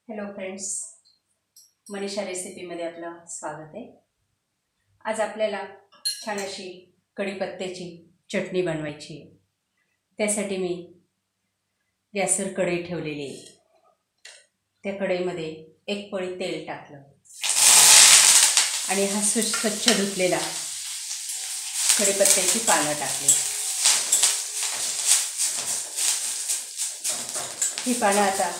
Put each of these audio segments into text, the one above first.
Hello friends, Manisha रेसिपीमध्ये आपलं स्वागत आहे। आज आपल्याला छान अशी कढीपत्त्याची चटणी बनवायची आहे। त्यासाठी मी गॅसवर कढई ठेवलेली आहे। त्या कढईमध्ये एक पळी तेल टाकलं आणि हा स्वच्छ धुतलेला कढीपत्त्याची पानं टाकली। ही पानं आता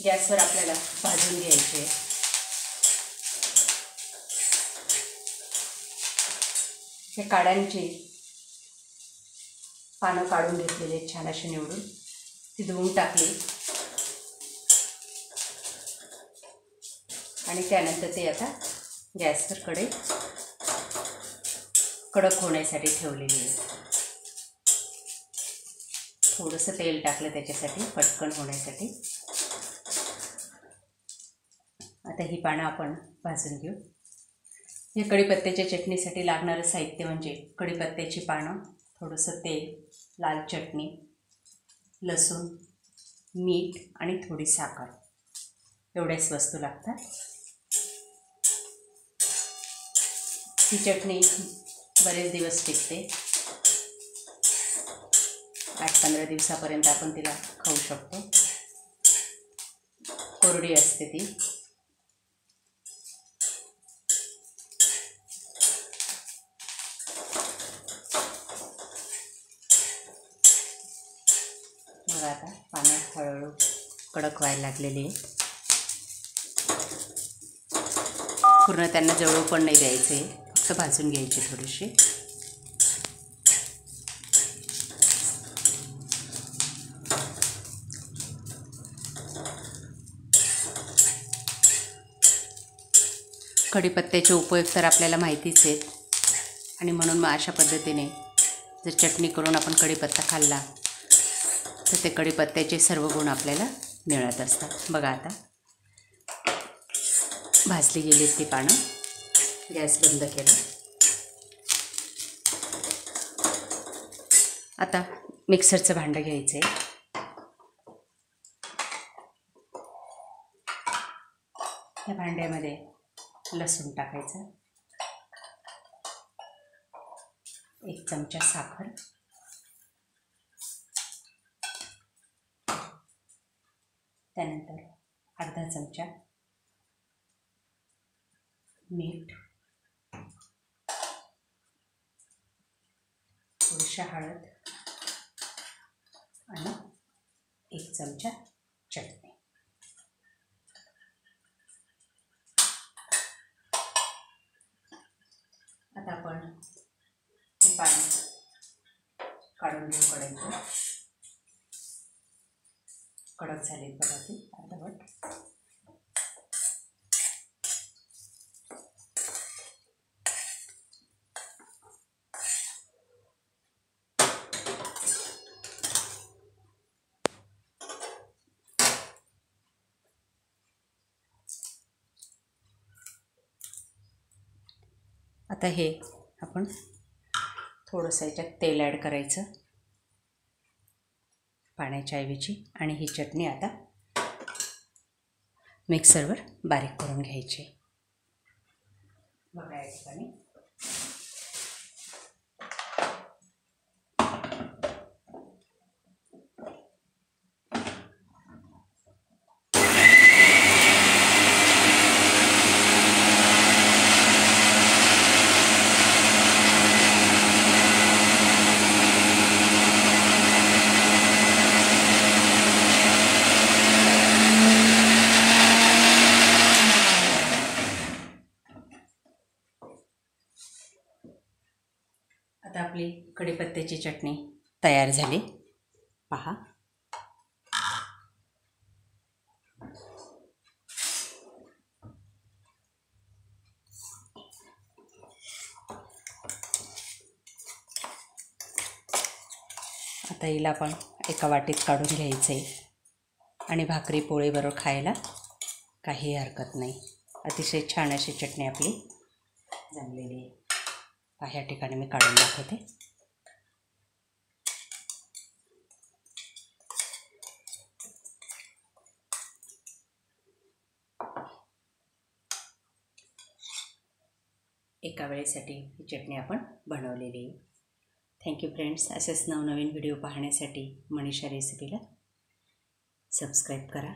गॅसवर आपल्याला भाजून घ्यायचे। हे काड्यांची पानं काढून घेतलेले छान असे निवडून ती धुवून टाकली आणि त्यानंतर ते आता गॅसवर कढई कडक होण्यासाठी ठेवलेली आहे। थोडंसं तेल टाकलं त्याच्यासाठी पटकन होण्यासाठी। आता ही पानं आपण भाजून घेऊ। हे कढीपत्त्याच्या चटणीसाठी लागणारं साहित्य म्हणजे कढीपत्त्याची पानं, थोडंसं तेल, लाल चटणी, लसूण, मीठ आणि थोडी साखर, एवढ्याच वस्तू लागतात। ही चटणी बरेच दिवस टिकते, 8-15 दिवसापर्यंत आपण तिला खाऊ शकतो। कोरडी असते ती। मग आता पाण्यात हळूहळू कडक व्हायला लागलेली आहे। पूर्ण त्यांना जळू पण नाही द्यायचे, फक्त भाजून घ्यायचे थोडीशी। कढीपत्त्याचे उपयोग तर आपल्याला माहितीच आहेत आणि म्हणून मग अशा पद्धतीने जर चटणी करून आपण कढीपत्ता खाल्ला तर ते कढीपत्त्याचे सर्व गुण आपल्याला मिळत असतात। बघा आता भाजली गेली ती पानं, गॅस बंद केला। आता मिक्सरचं भांडं घ्यायचं आहे। या भांड्यामध्ये लसूण टाकायचं, 1 चमचा साखर, त्यानंतर अर्धा चमचा मीठ, थोडीशी हळद आणि 1 चमचा चटणी। आता आपण हे पाणी काढून घेऊ कढईतून। कडक झाले बघा ती अर्धवट। आता हे आपण थोडंसं याच्यात तेल ॲड करायचं पाण्याच्या ऐवजी आणि ही चटणी आता मिक्सरवर बारीक करून घ्यायची। बघा या ठिकाणी आता आपली कढीपत्त्याची चटणी तयार झाली, पहा। आता हिला आपण एका वाटीत काढून घ्यायचं आहे आणि भाकरी पोळीबरोबर खायला काही हरकत नाही। अतिशय छान अशी चटणी आपली जमलेली आहे। ह्या ठिकाणी मी काढून दाखवते। एका वेळेसाठी ही चटणी आपण बनवलेली आहे. Thank you friends. असेच नवनवीन व्हिडिओ पाहण्यासाठी मनीषा रेसिपीला सबस्क्राईब करा.